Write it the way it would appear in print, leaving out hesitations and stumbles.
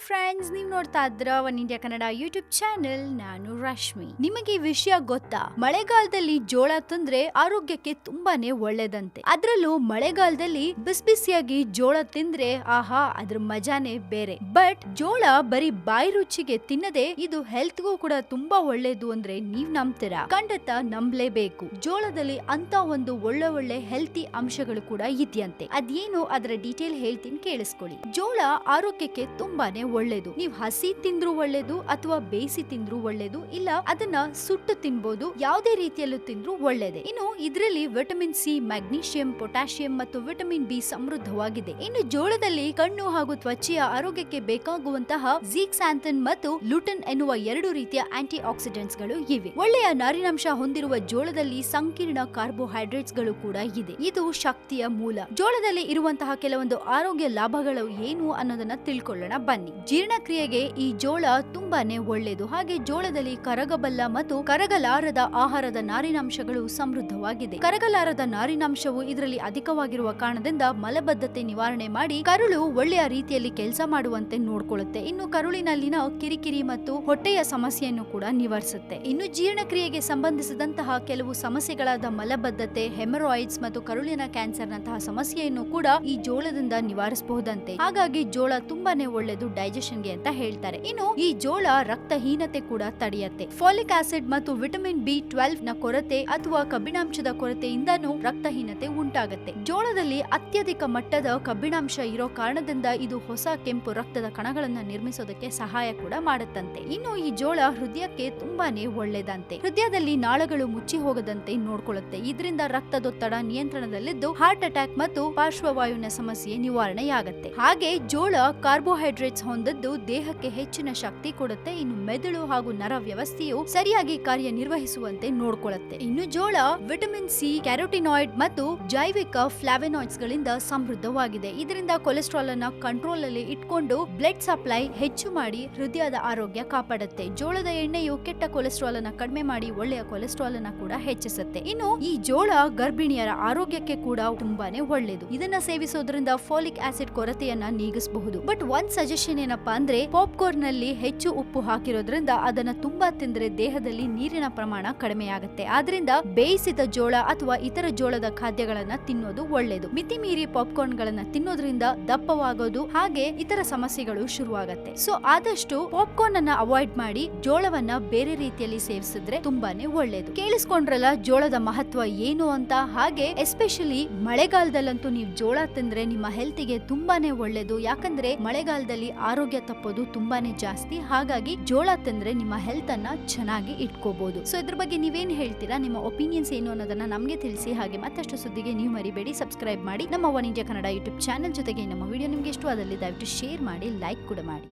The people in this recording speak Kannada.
ಫ್ರೆಂಡ್ಸ್, ನೀವು ನೋಡ್ತಾ ಇದ್ರ one India Kannada YouTube channel. ನಾನು ರಶ್ಮಿ. ನಿಮಗೆ ಈ ವಿಷಯ ಗೊತ್ತಾ? ಮಳೆಗಾಲದಲ್ಲಿ ಜೋಳ ತಿಂದ್ರೆ ಆರೋಗ್ಯಕ್ಕೆ ತುಂಬಾನೇ ಒಳ್ಳೇದಂತೆ. ಅದ್ರಲ್ಲೂ ಮಳೆಗಾಲದಲ್ಲಿ ಬಿಸಿಯಾಗಿ ಜೋಳ ತಿಂದ್ರೆ ಆಹಾ, ಅದ್ರ ಮಜಾನೇ ಬೇರೆ. ಬಟ್ ಜೋಳ ಬರೀ ಬಾಯಿ ರುಚಿಗೆ ತಿನ್ನದೆ ಇದು ಹೆಲ್ತ್ಗೂ ಕೂಡ ತುಂಬಾ ಒಳ್ಳೇದು ಅಂದ್ರೆ ನೀವ್ ನಂಬ್ತೀರಾ? ಖಂಡಿತ ನಂಬಲೇಬೇಕು. ಜೋಳದಲ್ಲಿ ಅಂತ ಒಂದು ಒಳ್ಳೆ ಹೆಲ್ತಿ ಅಂಶಗಳು ಕೂಡ ಇದೆಯಂತೆ. ಅದೇನು ಅದರ ಡೀಟೇಲ್ ಹೇಳ್ತೀನಿ, ಕೇಳಿಸ್ಕೊಳ್ಳಿ. ಜೋಳ ಆರೋಗ್ಯಕ್ಕೆ ತುಂಬಾನೇ ಒಳ್ಳೇದು. ನೀವು ಹಸಿ ತಿಂದ್ರು ಒಳ್ಳೇದು ಅಥವಾ ಬೇಯಿಸಿ ತಿಂದ್ರು ಒಳ್ಳೇದು, ಇಲ್ಲ ಅದನ್ನ ಸುಟ್ಟು ತಿನ್ಬಹುದು. ಯಾವುದೇ ರೀತಿಯಲ್ಲೂ ತಿಂದ್ರು ಒಳ್ಳೇದೆ. ಇನ್ನು ಇದರಲ್ಲಿ ವಿಟಮಿನ್ ಸಿ, ಮ್ಯಾಗ್ನೀಷಿಯಂ, ಪೊಟ್ಯಾಷಿಯಂ ಮತ್ತು ವಿಟಮಿನ್ ಬಿ ಸಮೃದ್ಧವಾಗಿದೆ. ಇನ್ನು ಜೋಳದಲ್ಲಿ ಕಣ್ಣು ಹಾಗೂ ತ್ವಚೆಯ ಆರೋಗ್ಯಕ್ಕೆ ಬೇಕಾಗುವಂತಹ ಝೀಕ್ಸಾಂಥಿನ್ ಮತ್ತು ಲುಟಿನ್ ಎನ್ನುವ 2 ರೀತಿಯ ಆಂಟಿ ಆಕ್ಸಿಡೆಂಟ್ಸ್ ಗಳು ಇವೆ. ಒಳ್ಳೆಯ ನಾರಿನಾಂಶ ಹೊಂದಿರುವ ಜೋಳದಲ್ಲಿ ಸಂಕೀರ್ಣ ಕಾರ್ಬೋಹೈಡ್ರೇಟ್ಸ್ ಗಳು ಕೂಡ ಇದೆ. ಇದು ಶಕ್ತಿಯ ಮೂಲ. ಜೋಳದಲ್ಲಿ ಇರುವಂತಹ ಕೆಲವೊಂದು ಆರೋಗ್ಯ ಲಾಭಗಳು ಏನು ಅನ್ನೋದನ್ನ ತಿಳ್ಕೊಳ್ಳೋಣ ಬನ್ನಿ. ಜೀರ್ಣಕ್ರಿಯೆಗೆ ಈ ಜೋಳ ತುಂಬಾನೇ ಒಳ್ಳೆಯದು. ಹಾಗೆ ಜೋಳದಲ್ಲಿ ಕರಗಬಲ್ಲ ಮತ್ತು ಕರಗಲಾರದ ಆಹಾರದ ನಾರಿನಾಂಶಗಳು ಸಮೃದ್ಧವಾಗಿದೆ. ಕರಗಲಾರದ ನಾರಿನಾಂಶವು ಇದರಲ್ಲಿ ಅಧಿಕವಾಗಿರುವ ಕಾರಣದಿಂದ ಮಲಬದ್ಧತೆ ನಿವಾರಣೆ ಮಾಡಿ ಕರುಳು ಒಳ್ಳೆಯ ರೀತಿಯಲ್ಲಿ ಕೆಲಸ ಮಾಡುವಂತೆ ನೋಡ್ಕೊಳ್ಳುತ್ತೆ. ಇನ್ನು ಕರುಳಿನಲ್ಲಿನ ಕಿರಿಕಿರಿ ಮತ್ತು ಹೊಟ್ಟೆಯ ಸಮಸ್ಯೆಯನ್ನು ಕೂಡ ನಿವಾರಿಸುತ್ತೆ. ಇನ್ನು ಜೀರ್ಣಕ್ರಿಯೆಗೆ ಸಂಬಂಧಿಸಿದಂತಹ ಕೆಲವು ಸಮಸ್ಯೆಗಳಾದ ಮಲಬದ್ಧತೆ, ಹೆಮರಾಯ್ಡ್ಸ್ ಮತ್ತು ಕರುಳಿನ ಕ್ಯಾನ್ಸರ್ ನಂತಹ ಸಮಸ್ಯೆಯನ್ನು ಕೂಡ ಈ ಜೋಳದಿಂದ ನಿವಾರಿಸಬಹುದಂತೆ. ಹಾಗಾಗಿ ಜೋಳ ತುಂಬಾನೇ ಒಳ್ಳೆಯದು ಡೈಜೆಷನ್ಗೆ ಅಂತ ಹೇಳ್ತಾರೆ. ಇನ್ನು ಈ ಜೋಳ ರಕ್ತಹೀನತೆ ಕೂಡ ತಡೆಯುತ್ತೆ. ಫಾಲಿಕ್ ಆಸಿಡ್ ಮತ್ತು ವಿಟಮಿನ್ ಬಿ12 ನ ಕೊರತೆ ಅಥವಾ ಕಬ್ಬಿಣಾಂಶದ ಕೊರತೆಯಿಂದನೂ ರಕ್ತಹೀನತೆ ಉಂಟಾಗುತ್ತೆ. ಜೋಳದಲ್ಲಿ ಅತ್ಯಧಿಕ ಮಟ್ಟದ ಕಬ್ಬಿಣಾಂಶ ಇರೋ ಕಾರಣದಿಂದ ಇದು ಹೊಸ ಕೆಂಪು ರಕ್ತದ ಕಣಗಳನ್ನ ನಿರ್ಮಿಸೋದಕ್ಕೆ ಸಹಾಯ ಕೂಡ ಮಾಡುತ್ತಂತೆ. ಇನ್ನು ಈ ಜೋಳ ಹೃದಯಕ್ಕೆ ತುಂಬಾನೇ ಒಳ್ಳೆದಂತೆ. ಹೃದಯದಲ್ಲಿ ನಾಳಗಳು ಮುಚ್ಚಿ ಹೋಗದಂತೆ ನೋಡ್ಕೊಳ್ಳುತ್ತೆ. ಇದರಿಂದ ರಕ್ತದೊತ್ತಡ ನಿಯಂತ್ರಣದಲ್ಲಿದ್ದು ಹಾರ್ಟ್ ಅಟ್ಯಾಕ್ ಮತ್ತು ಪಾರ್ಶ್ವವಾಯುವಿನ ಸಮಸ್ಯೆ ನಿವಾರಣೆಯಾಗುತ್ತೆ. ಹಾಗೆ ಜೋಳ ಕಾರ್ಬೋಹೈಡ್ರೇಟ್ಸ್ ಹೊಂದಿದ್ದು ದೇಹಕ್ಕೆ ಹೆಚ್ಚಿನ ಶಕ್ತಿ ಕೊಡುತ್ತೆ. ಇನ್ನು ಮೆದುಳು ಹಾಗೂ ನರ ವ್ಯವಸ್ಥೆಯು ಸರಿಯಾಗಿ ಕಾರ್ಯನಿರ್ವಹಿಸುವಂತೆ ನೋಡ್ಕೊಳ್ಳುತ್ತೆ. ಇನ್ನು ಜೋಳ ವಿಟಮಿನ್ ಸಿ, ಕ್ಯಾರೋಟಿನಾಯ್ಡ್ ಮತ್ತು ಜೈವಿಕ ಫ್ಲಾವೆನಾಯ್ಡ್ಸ್ ಗಳಿಂದ ಸಮೃದ್ಧವಾಗಿದೆ. ಇದರಿಂದ ಕೊಲೆಸ್ಟ್ರಾಲ್ ಅನ್ನ ಕಂಟ್ರೋಲ್ ಅಲ್ಲಿ ಇಟ್ಕೊಂಡು ಬ್ಲಡ್ ಸಪ್ಲೈ ಹೆಚ್ಚು ಮಾಡಿ ಹೃದಯದ ಆರೋಗ್ಯ ಕಾಪಾಡುತ್ತೆ. ಜೋಳದ ಎಣ್ಣೆಯು ಕೆಟ್ಟ ಕೊಲೆಸ್ಟ್ರಾಲ್ ಅನ್ನ ಕಡಿಮೆ ಮಾಡಿ ಒಳ್ಳೆಯ ಕೊಲೆಸ್ಟ್ರಾಲ್ ಅನ್ನ ಕೂಡ ಹೆಚ್ಚಿಸುತ್ತೆ. ಇನ್ನು ಈ ಜೋಳ ಗರ್ಭಿಣಿಯರ ಆರೋಗ್ಯಕ್ಕೆ ಕೂಡ ತುಂಬಾನೇ ಒಳ್ಳೆಯದು. ಇದನ್ನ ಸೇವಿಸೋದ್ರಿಂದ ಫಾಲಿಕ್ ಆಸಿಡ್ ಕೊರತೆಯನ್ನ ನೀಗಿಸಬಹುದು. ಬಟ್ ಒಂದ್ ಸಜೆಷನ್ ಏನಪ್ಪಾ ಅಂದ್ರೆ, ಪಾಪ್ಕಾರ್ನ್ ನಲ್ಲಿ ಹೆಚ್ಚು ಉಪ್ಪು ಹಾಕಿರೋದ್ರಿಂದ ಅದನ್ನ ತುಂಬಾ ತಿಂದ್ರೆ ದೇಹದಲ್ಲಿ ನೀರಿನ ಪ್ರಮಾಣ ಕಡಿಮೆ ಆಗುತ್ತೆ. ಆದ್ರಿಂದ ಬೇಯಿಸಿದ ಜೋಳ ಅಥವಾ ಇತರ ಜೋಳದ ಖಾದ್ಯಗಳನ್ನ ತಿನ್ನೋದು ಒಳ್ಳೆಯದು. ಮಿತಿ ಮೀರಿ ಪಾಪ್ಕಾರ್ನ್ ಗಳನ್ನ ತಿನ್ನೋದ್ರಿಂದ ದಪ್ಪವಾಗೋದು ಹಾಗೆ ಇತರ ಸಮಸ್ಯೆಗಳು ಶುರುವಾಗತ್ತೆ. ಸೊ ಆದಷ್ಟು ಪಾಪ್ಕಾರ್ನ್ ಅನ್ನ ಅವಾಯ್ಡ್ ಮಾಡಿ ಜೋಳವನ್ನ ಬೇರೆ ರೀತಿಯಲ್ಲಿ ಸೇವಿಸಿದ್ರೆ ತುಂಬಾನೇ ಒಳ್ಳೆಯದು. ಕೇಳಿಸ್ಕೊಂಡ್ರಲ್ಲ ಜೋಳದ ಮಹತ್ವ ಏನು ಅಂತ. ಹಾಗೆ ಎಸ್ಪೆಷಲಿ ಮಳೆಗಾಲದಲ್ಲಂತೂ ನೀವು ಜೋಳ ತಿಂದ್ರೆ ನಿಮ್ಮ ಹೆಲ್ತಿಗೆ ತುಂಬಾನೇ ಒಳ್ಳೇದು. ಯಾಕಂದ್ರೆ ಮಳೆಗಾಲದಲ್ಲಿ ಆರೋಗ್ಯ ತಪ್ಪೋದು ತುಂಬಾನೇ ಜಾಸ್ತಿ. ಹಾಗಾಗಿ ಜೋಳ ತಿಂದ್ರೆ ನಿಮ್ಮ ಹೆಲ್ತ್ ಅನ್ನ ಚೆನ್ನಾಗಿ ಇಟ್ಕೋಬಹುದು. ಸೊ ಇದ್ರ ಬಗ್ಗೆ ನೀವೇನ್ ಹೇಳ್ತೀರಾ? ನಿಮ್ಮ ಒಪಿನಿಯನ್ಸ್ ಏನು ಅನ್ನೋದನ್ನ ನಮ್ಗೆ ತಿಳಿಸಿ. ಹಾಗೆ ಮತ್ತಷ್ಟು ಸುದ್ದಿಗೆ ನೀವು ಮರಿಬೇಡಿ ಸಬ್ಸ್ಕ್ರೈಬ್ ಮಾಡಿ ನಮ್ಮ one India Kannada YouTube channel. ಜೊತೆಗೆ ನಮ್ಮ ವಿಡಿಯೋ ನಿಮ್ಗೆ ಇಷ್ಟವಾದಲ್ಲಿ ದಯವಿಟ್ಟು ಶೇರ್ ಮಾಡಿ, ಲೈಕ್ ಕೂಡ ಮಾಡಿ.